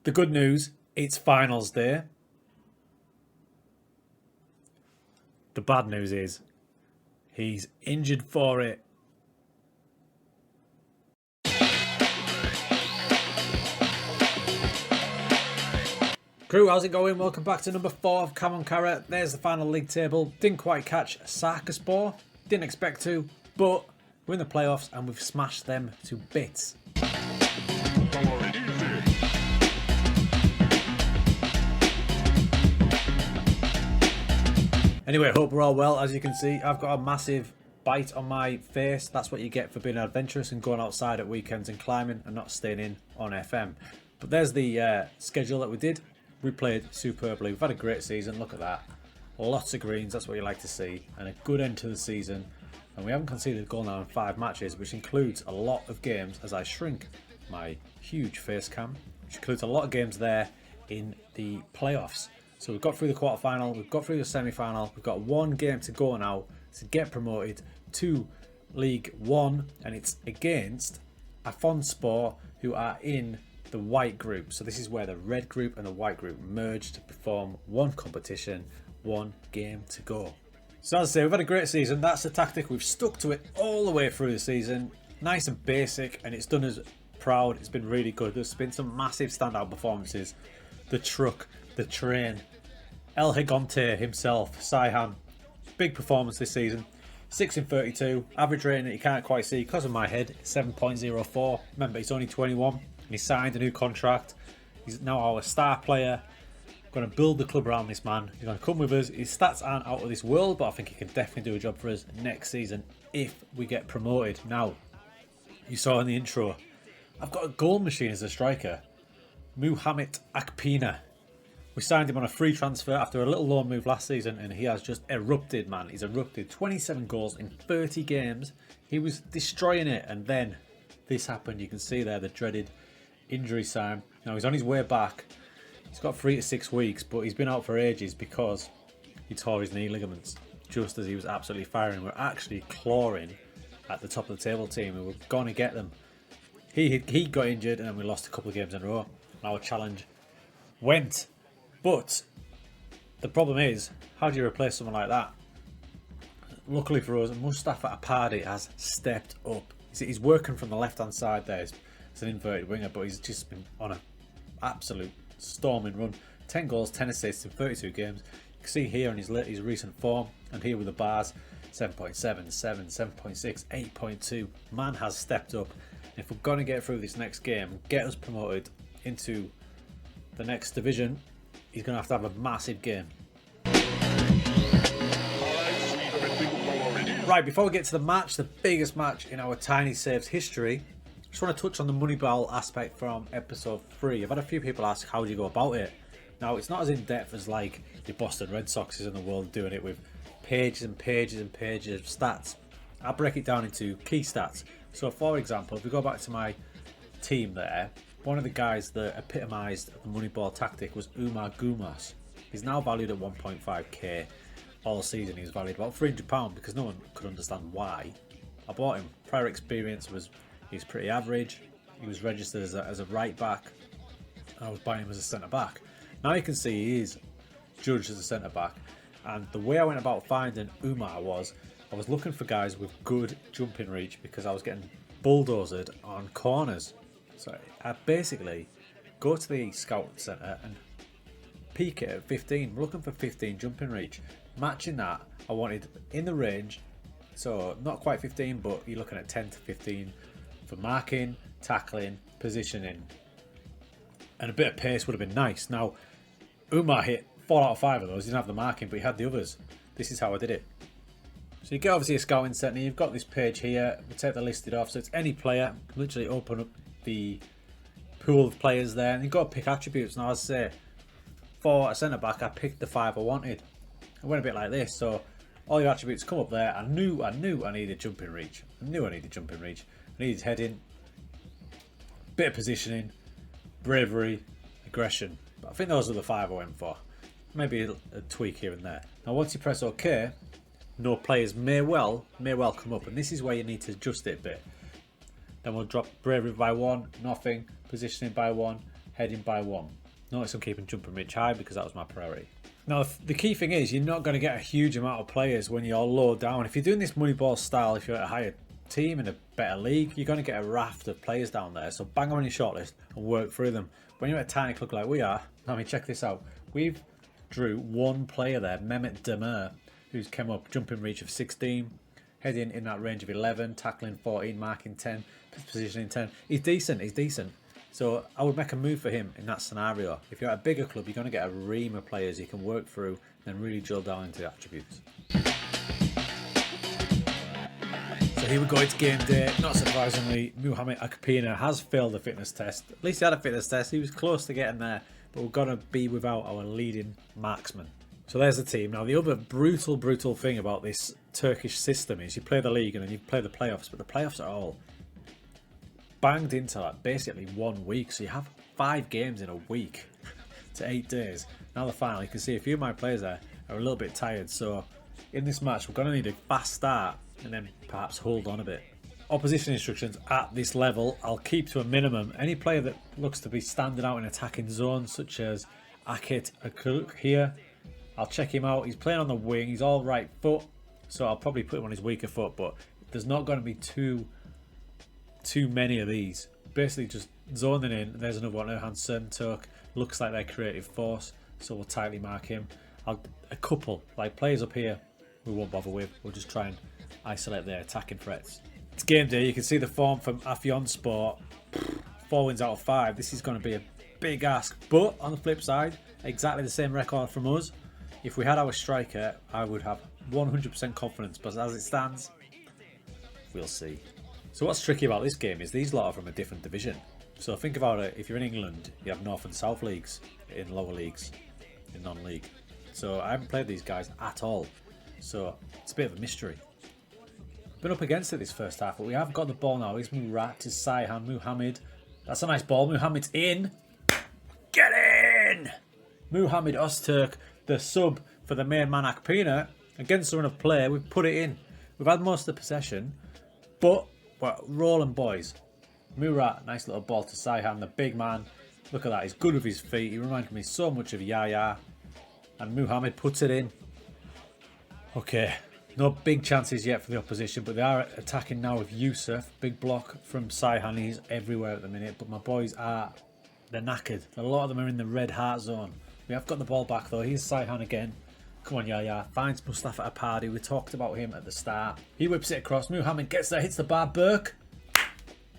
The good news, it's finals day. The bad news is he's injured for it. Crew, how's it going? Welcome back to number 4 of Come on Kara. There's the final league table. Didn't quite catch Karabukspor. Didn't expect to, but we're in the playoffs and we've smashed them to bits. Anyway, hope we're all well. As you can see, I've got a massive bite on my face. That's what you get for being adventurous and going outside at weekends and climbing and not staying in on FM. But there's the schedule that we did. We played superbly. We've had a great season. Look at that. Lots of greens. That's what you like to see. And a good end to the season. And we haven't conceded a goal now in 5 matches, which includes a lot of games as I shrink my huge face cam, which includes a lot of games there in the playoffs. So we've got through the quarterfinal, we've got through the semi-final, we've got 1 game to go now to get promoted to League 1, and it's against Karabukspor, who are in the white group. So this is where the red group and the white group merge to perform 1 competition, 1 game to go. So as I say, we've had a great season. That's the tactic. We've stuck to it all the way through the season. Nice and basic, and it's done us proud. It's been really good. There's been some massive standout performances. The truck, the train, El Gigante himself, Saihan. Big performance this season. 6 in 32. Average rating that you can't quite see because of my head, 7.04. Remember, he's only 21 and he signed a new contract. He's now our star player. Going to build the club around this man. He's going to come with us. His stats aren't out of this world, but I think he can definitely do a job for us next season if we get promoted. Now, you saw in the intro, I've got a goal machine as a striker. Muhammad Akpina. We signed him on a free transfer after a little loan move last season, and he has just erupted, man. He's erupted. 27 goals in 30 games. He was destroying it, and then this happened. You can see there the dreaded injury sign. Now he's on his way back. He's got 3 to 6 weeks, but he's been out for ages because he tore his knee ligaments just as he was absolutely firing. We're actually clawing at the top of the table team, and we're going to get them. He got injured, and then we lost a couple of games in a row. Our challenge went. But the problem is, how do you replace someone like that? Luckily for us, Mustafa Apadi has stepped up. He's working from the left-hand side there. It's an inverted winger, but he's just been on an absolute storming run. 10 goals, 10 assists in 32 games. You can see here in his recent form, and here with the bars, 7.7, 7, 7.6, 8.2. Man has stepped up. And if we're going to get through this next game and get us promoted into the next division, he's going to have a massive game. Right, before we get to the match, the biggest match in our Tiny Saves history, I just want to touch on the Moneyball aspect from episode 3. I've had a few people ask, how do you go about it? Now, it's not as in-depth as like the Boston Red Soxes in the world doing it with pages and pages and pages of stats. I'll break it down into key stats. So, for example, if we go back to my team there, one of the guys that epitomised the Moneyball tactic was Umar Gumas. He's now valued at 1.5k. All season he was valued about £300 because no one could understand why. I bought him. Prior experience was he's pretty average. He was registered as a right back. I was buying him as a centre back. Now you can see he is judged as a centre back. And the way I went about finding Umar was I was looking for guys with good jumping reach because I was getting bulldozed on corners. So I basically go to the scout centre and peak it at 15. We're looking for 15 jumping reach. Matching that, I wanted in the range, so not quite 15, but you're looking at 10 to 15 for marking, tackling, positioning, and a bit of pace would have been nice. Now, Umar hit 4 out of 5 of those. He didn't have the marking, but he had the others. This is how I did it. So you get obviously a scouting centre. You've got this page here. We take the listed off, so it's any player. Literally open up the pool of players there, and you've got to pick attributes. Now, as I say, for a centre back, I picked the 5 I wanted. I went a bit like this, so all your attributes come up there. I knew I needed jumping reach. I needed heading, bit of positioning, bravery, aggression. But I think those are the 5 I went for. Maybe a tweak here and there. Now, once you press OK, no players may well come up, and this is where you need to adjust it a bit. Then we'll drop bravery by 1, nothing, positioning by 1, heading by 1. Notice I'm keeping jumping reach high because that was my priority. Now, the key thing is you're not going to get a huge amount of players when you're low down. If you're doing this Moneyball style, if you're at a higher team in a better league, you're going to get a raft of players down there. So bang on your shortlist and work through them. When you're at a tiny club like we are, I mean, check this out. We've drew one player there, Mehmet Demir, who's come up jumping reach of 16, heading in that range of 11, tackling 14, marking 10, positioning 10. He's decent, he's decent. So I would make a move for him in that scenario. If you're at a bigger club, you're going to get a ream of players you can work through and then really drill down into the attributes. So here we go, it's game day. Not surprisingly, Muhammad Akpina has failed the fitness test. At least he had a fitness test, he was close to getting there, but we're going to be without our leading marksman. So there's the team. Now the other brutal thing about this Turkish system is you play the league and then you play the playoffs, but the playoffs are all banged into like basically 1 week, so you have 5 games in a week to 8 days. Now the final, you can see a few of my players there are a little bit tired, so in this match we're going to need a fast start and then perhaps hold on a bit. Opposition instructions at this level I'll keep to a minimum. Any player that looks to be standing out in attacking zones, such as Akit Akuk here, I'll check him out. He's playing on the wing, he's all right foot, so I'll probably put him on his weaker foot, but there's not going to be too many of these. Basically just zoning in. There's another one, Erhan Söntok, looks like their creative force, so we'll tightly mark him. A couple like players up here we won't bother with, we'll just try and isolate their attacking threats. It's game day. You can see the form from Afyonspor, 4 wins out of 5. This is going to be a big ask, but on the flip side, exactly the same record from us. If we had our striker, I would have 100% confidence, but as it stands, we'll see. So what's tricky about this game is these lot are from a different division. So think about it, if you're in England, you have North and South leagues, in lower leagues, in non-league. So I haven't played these guys at all. So it's a bit of a mystery. Been up against it this first half, but we have got the ball now. It's Murat to Sayhan, Muhammad. That's a nice ball. Muhammad's in. Get in! Muhammad Öztürk, the sub for the main man Akpina. Against the run of play, we've put it in. We've had most of the possession, but we're rolling, boys. Murat, nice little ball to Sayhan, the big man. Look at that, he's good with his feet. He reminds me so much of Yaya. And Muhammad puts it in. Okay, no big chances yet for the opposition, but they are attacking now with Yusuf. Big block from Sayhan, he's everywhere at the minute, but my boys they're knackered. A lot of them are in the red heart zone. We have got the ball back though. Here's Sayhan again. Come on, Yaya. Finds Mustafa Apadi. We talked about him at the start. He whips it across. Muhammad gets there, hits the bar. Burke.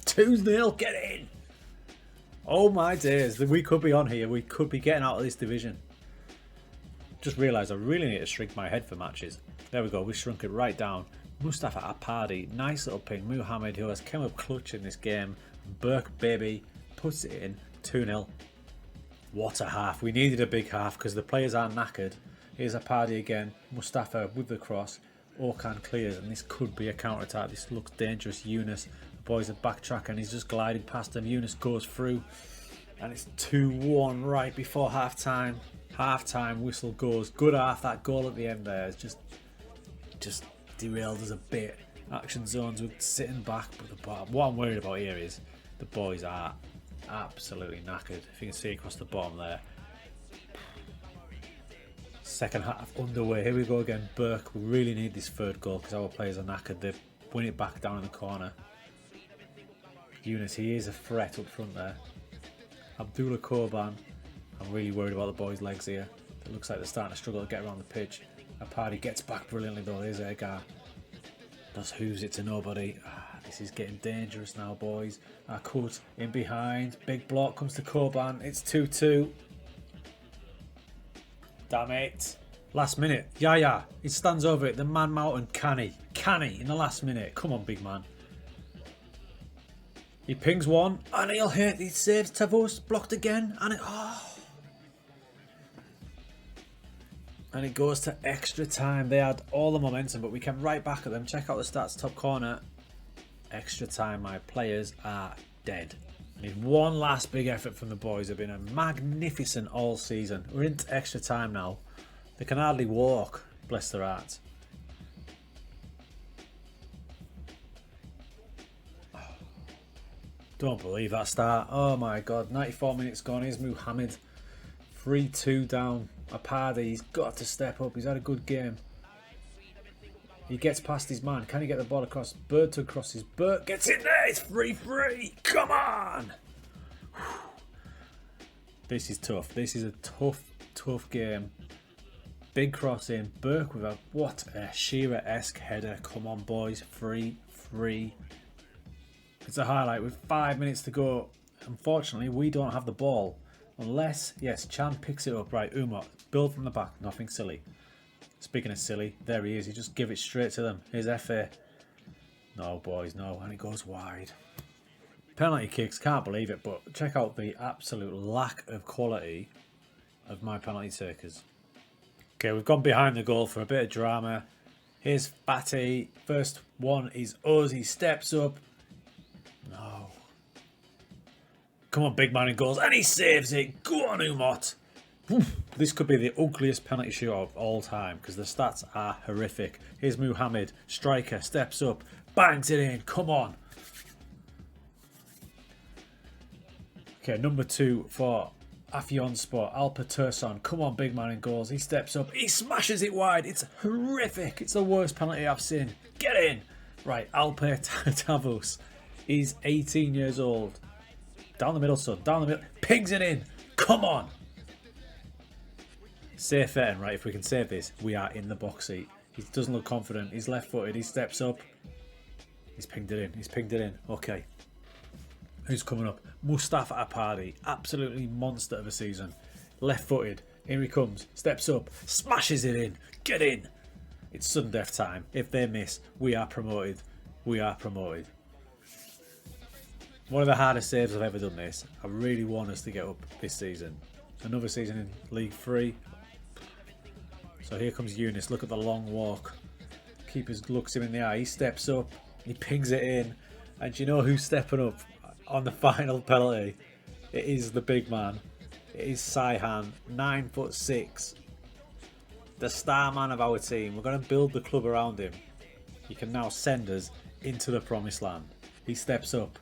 2-0. Get in. Oh my days. We could be on here. We could be getting out of this division. Just realised I really need to shrink my head for matches. There we go. We shrunk it right down. Mustafa Apadi. Nice little ping. Muhammad, who has come up clutch in this game. Burke, baby, puts it in. 2-0. What a half. We needed a big half because the players are knackered. Here's Apadi again. Mustafa with the cross. Okan clears, and this could be a counter-attack. This looks dangerous. Yunus, the boys are backtracking. He's just glided past them. Yunus goes through, and it's 2-1 right before half-time. Half-time whistle goes. Good half. That goal at the end there is just derailed us a bit. Action zones with sitting back, but what I'm worried about here is the boys are absolutely knackered. If you can see across the bottom there. Second half underway. Here we go again. Burke. We really need this third goal because our players are knackered. They win it back down in the corner. Yunus, he is a threat up front there. Abdullah Korban. I'm really worried about the boys' legs here. It looks like they're starting to struggle to get around the pitch. Apadi gets back brilliantly though. There's Edgar. Does hooves it to nobody. This is getting dangerous now, boys. Akut in behind. Big block comes to Korban. It's 2-2. Damn it. Last minute. Yaya. He stands over it. The man mountain. Canny in the last minute. Come on, big man. He pings one. And he'll hit. He saves Tavos. Blocked again. And it goes to extra time. They had all the momentum, but we came right back at them. Check out the stats. Top corner. Extra time. My players are dead. I need one last big effort from the boys. They've been a magnificent all season. We're into extra time now. They can hardly walk. Bless their hearts. Don't believe that start. Oh my god, 94 minutes gone. Here's Muhammad. 3-2 down. Apadi, he's got to step up. He's had a good game. He gets past his man. Can he get the ball across? Bird to crosses. Bird gets in there. It's 3-3. Come on. This is tough. This is a tough game. Big cross in. Burke with a, what a Shearer-esque header. Come on, boys. 3-3. It's a highlight with 5 minutes to go. Unfortunately, we don't have the ball. Unless, yes, Chan picks it up. Right, Umar, build from the back. Nothing silly. Speaking of silly, there he is. You just give it straight to them. Here's FA. No, boys, no. And it goes wide. Penalty kicks, can't believe it, but check out the absolute lack of quality of my penalty takers. Okay, we've gone behind the goal for a bit of drama. Here's Fatty. First one is us. He steps up. No. Come on, big man in goals. And he saves it. Go on, Umot. This could be the ugliest penalty shootout of all time because the stats are horrific. Here's Muhammad. Striker. Steps up. Bangs it in. Come on. Okay, number 2 for Afyonspor. Alper Turson. Come on, big man in goals. He steps up. He smashes it wide. It's horrific. It's the worst penalty I've seen. Get in. Right, Alper Tavus. He's 18 years old. Down the middle, son. Down the middle. Pings it in. Come on. Safe betting, right? If we can save this, we are in the box seat. He doesn't look confident. He's left-footed. He steps up. He's pinged it in. He's pinged it in. Okay. Who's coming up? Mustafa Apadi. Absolutely monster of a season. Left-footed. Here he comes. Steps up. Smashes it in. Get in. It's sudden death time. If they miss, we are promoted. We are promoted. One of the hardest saves I've ever done this. I really want us to get up this season. Another season in League 3. So here comes Eunice. Look at the long walk. Keeper looks him in the eye. He steps up. He pings it in. And you know who's stepping up on the final penalty? It is the big man. It is Saihan. 9'6". The star man of our team. We're going to build the club around him. He can now send us into the promised land. He steps up.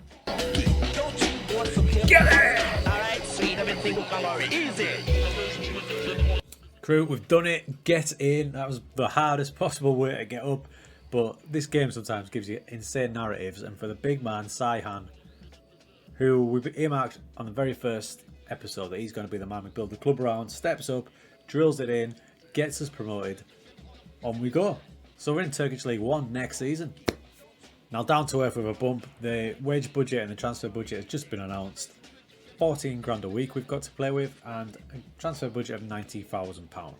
Get it! Alright, sweet, easy. Crew, we've done it. Get in. That was the hardest possible way to get up. But this game sometimes gives you insane narratives. And for the big man, Saihan, who we've earmarked on the very first episode that he's going to be the man we build the club around, steps up, drills it in, gets us promoted. On we go. So we're in Turkish League 1 next season. Now down to earth with a bump. The wage budget and the transfer budget has just been announced. 14 grand a week we've got to play with and a transfer budget of £90,000.